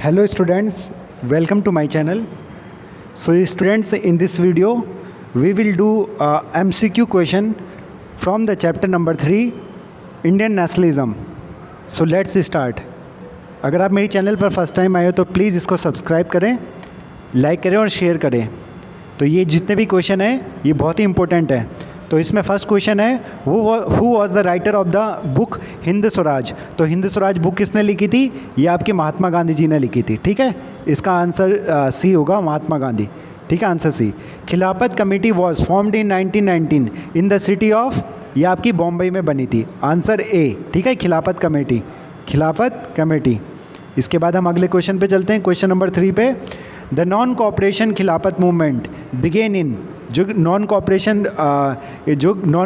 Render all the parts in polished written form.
Hello students, welcome to my channel. So students, in this video we will do a MCQ question from the chapter number 3 Indian Nationalism. So let's start. अगर आप मेरी channel पर first time आए हो तो please इसको subscribe करें, like करें और शेयर करें। तो ये जितने भी क्वेश्चन हैं ये बहुत ही इंपॉर्टेंट है। तो इसमें फर्स्ट क्वेश्चन है who was the writer of the book Hind Swaraj. तो हिंद स्वराज बुक किसने लिखी थी? ये आपकी महात्मा गांधी जी ने लिखी थी। ठीक है, इसका आंसर सी होगा, महात्मा गांधी। ठीक है, आंसर सी। खिलाफत committee was formed in 1919 in the city of, ये आपकी बॉम्बे में बनी थी। Answer A. ठीक है, खिलाफत कमेटी, खिलाफत कमेटी। इसके बाद हम अगले क्वेश्चन पे चलते हैं, क्वेश्चन नंबर 3 पे। द नॉन कोऑपरेशन खिलाफत मूवमेंट बिगेन इन, जो नॉन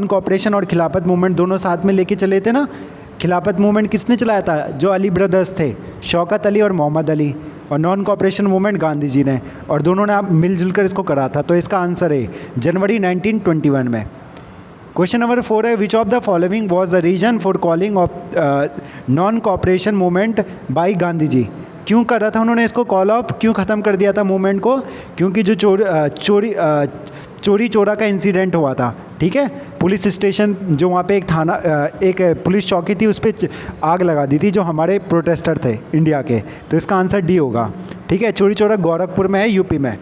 कोऑपरेशन और खिलाफत मूवमेंट दोनों साथ में लेके चले थे ना। खिलाफत मूवमेंट किसने चलाया था? जो अली ब्रदर्स थे, शौकत अली और मोहम्मद अली। और non cooperation movement Gandhi ji ने, और दोनों ने आप मिलजुल कर इसको करा था। तो इसका आंसर है जनवरी 1921 में। क्वेश्चन नंबर 4 है which of the following was the reason for calling of non cooperation movement by Gandhi ji. क्यों करा था उन्होंने इसको कॉल ऑफ, क्यों ख़त्म कर दिया था मूवमेंट को? क्योंकि जो चोरी चोरा का इंसिडेंट हुआ था। ठीक है, पुलिस स्टेशन जो वहाँ पे एक थाना, एक पुलिस चौकी थी, उस पर आग लगा दी थी जो हमारे प्रोटेस्टर थे इंडिया के। तो इसका आंसर डी होगा। ठीक है, चोरी चोरा गोरखपुर में है, यूपी में।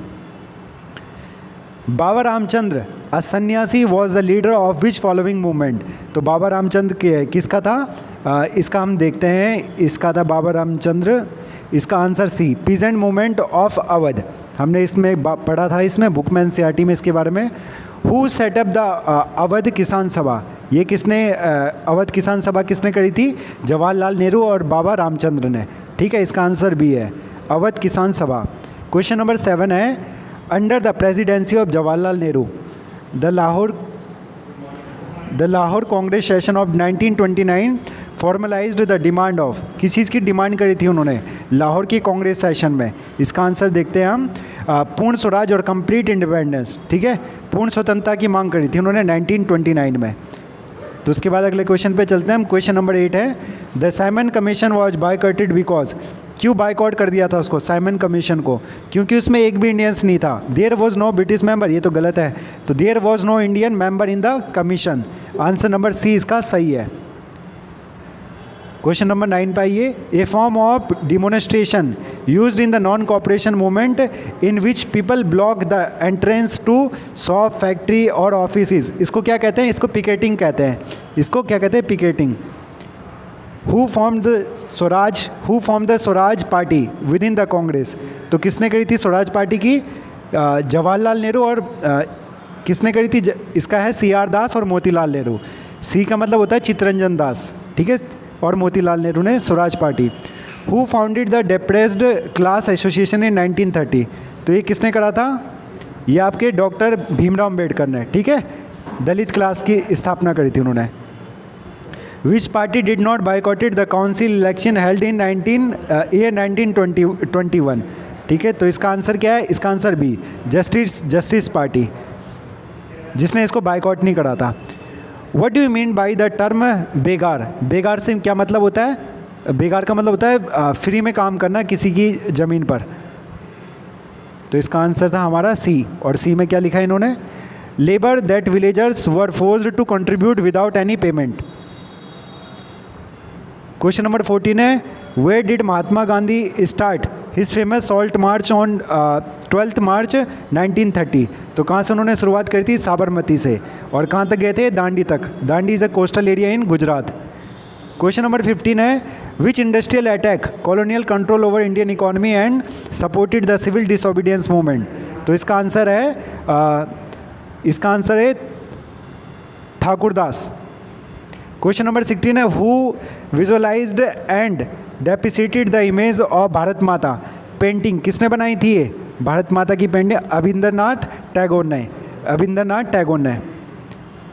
बाबा रामचंद्र अ सन्यासी was the leader of which following movement. तो बाबा रामचंद्र किसका था? इसका हम देखते हैं, इसका था बाबा रामचंद्र। इसका answer C, peasant movement of Awadh. हमने इसमें पढ़ा था, इसमें बुक में एनसीईआरटी में इसके बारे में। हु सेटअप द अवध किसान सभा, ये किसने अवध किसान सभा किसने करी थी? जवाहरलाल नेहरू और बाबा रामचंद्र ने। ठीक है, इसका आंसर बी है, अवध किसान सभा। क्वेश्चन नंबर 7 है under the presidency of Jawaharlal Nehru the Lahore Congress session of 1929 formalised the demand of, किस चीज़ की डिमांड करी थी उन्होंने? लाहौर की कांग्रेस सेशन में। इसका आंसर देखते हैं हम, पूर्ण स्वराज और कंप्लीट इंडिपेंडेंस। ठीक है, पूर्ण स्वतंत्रता की मांग करी थी उन्होंने 1929 में। तो उसके बाद अगले क्वेश्चन पे चलते हैं हम। क्वेश्चन नंबर 8 है the Simon commission was बायकॉटेड because. क्यों बायकॉट कर दिया था उसको, साइमन कमीशन को? क्योंकि उसमें एक भी इंडियंस नहीं था। There was no British member, ये तो गलत है। तो there was no Indian member in the commission. Answer number C इसका सही है। क्वेश्चन नंबर 9 पे आइए। A form of demonstration used in the non cooperation movement in which people block the entrance to shop, factory और offices. इसको क्या कहते हैं? इसको पिकेटिंग कहते हैं। इसको क्या कहते हैं? Picketing. Who formed the Swaraj party with in the Congress. तो किसने करी थी स्वराज पार्टी की? जवाहरलाल नेहरू। और किसने करी थी? इसका है CR दास और मोतीलाल नेहरू। सी का मतलब होता है चित्तरंजन दास। ठीक है, और मोतीलाल नेहरू ने Swaraj party. Who founded the depressed class association in 1930। तो ये किसने करा था? ये आपके डॉक्टर भीमराव अम्बेडकर ने। ठीक है, दलित क्लास की स्थापना करी थी उन्होंने। विच party did not बायकॉटेड the council election held in 1921। ठीक है, तो इसका आंसर क्या है? इसका आंसर बी, जस्टिस पार्टी, जिसने इसको बायकॉट नहीं करा था। What do you mean by the term begar? बेगार से क्या मतलब होता है? बेगार का मतलब होता है फ्री में काम करना किसी की ज़मीन पर। तो इसका आंसर था हमारा सी। और सी में क्या लिखा है इन्होंने? Labour that villagers were forced to contribute without any payment. Question number 14 है where did Mahatma Gandhi start his famous salt march on 12 March 1930। तो कहाँ से उन्होंने शुरुआत करी थी? साबरमती से। और कहाँ तक गए थे? दांडी तक। Dandi is a coastal area in Gujarat. Question number 15 है which industrial attack colonial control over Indian economy and supported the civil disobedience movement. तो इसका आंसर है ठाकुरदास। क्वेश्चन नंबर 16 है who visualised and depicted the image of Bharat Mata. Painting किसने बनाई थी? ये भारत माता की पेंटिंग अभिंद्रनाथ टैगोर ने।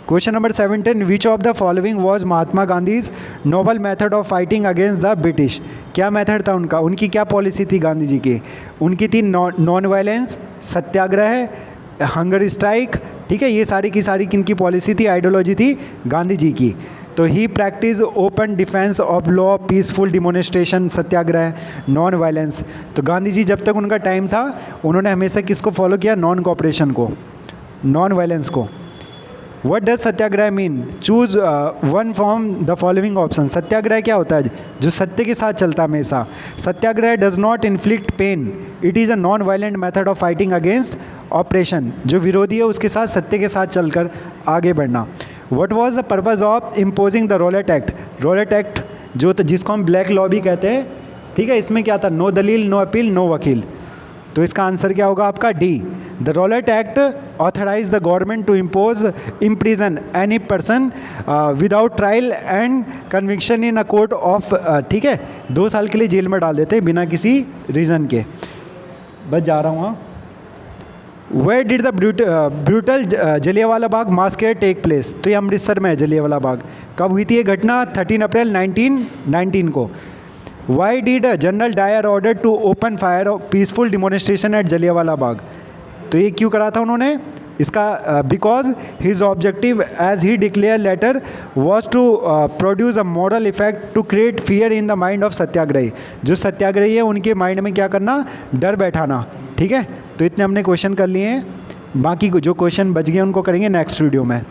Question number 17 which of the following was Mahatma Gandhi's noble method of fighting against the British. क्या मेथड था उनका? उनकी क्या पॉलिसी थी गांधी जी की? उनकी थी नॉन वायलेंस, सत्याग्रह, हंगर स्ट्राइक। ठीक है, ये सारी की सारी किनकी पॉलिसी थी, आइडियोलॉजी थी गांधी जी की। तो he practice open defiance of law, peaceful demonstration, satyagraha, non violence. तो गांधी जी जब तक उनका टाइम था उन्होंने हमेशा किसको फॉलो किया? नॉन कोऑपरेशन को, नॉन वायलेंस को। What does satyagraha mean? Choose one from the following option. Satyagraha क्या होता है? जो सत्य के साथ चलता हमेशा। Satyagraha does not inflict pain, it is a non violent method of fighting against oppression. जो विरोधी है उसके साथ सत्य के साथ चलकर आगे बढ़ना। What was the purpose of imposing the Rowlatt Act? Rowlatt Act जो जिसको हम ब्लैक लॉ भी कहते हैं, ठीक है, इसमें क्या था? नो दलील, नो अपील, नो वकील। तो इसका आंसर क्या होगा आपका? D. The Rowlatt Act authorise the government to impose imprison any person without trial and conviction in a court of, ठीक है, 2 साल के लिए जेल में डाल देते बिना किसी रीज़न के। बस जा रहा हूँ। हाँ, where did the brutal Jallianwala Bagh massacre take place? तो ये अमृतसर में है जलियांवाला बाग। कब हुई थी ये घटना? 13 अप्रैल 1919 को। Why did general Dyer order to open fire peaceful demonstration at Jallianwala Bagh? तो ये क्यों करा था उन्होंने? इसका because his objective as he declared later was to produce a moral effect to create fear in the mind of satyagrahi. जो सत्याग्रही है उनके माइंड में क्या करना? डर बैठाना। ठीक है, तो इतने हमने क्वेश्चन कर लिए हैं, बाकी जो क्वेश्चन बच गए उनको करेंगे नेक्स्ट वीडियो में।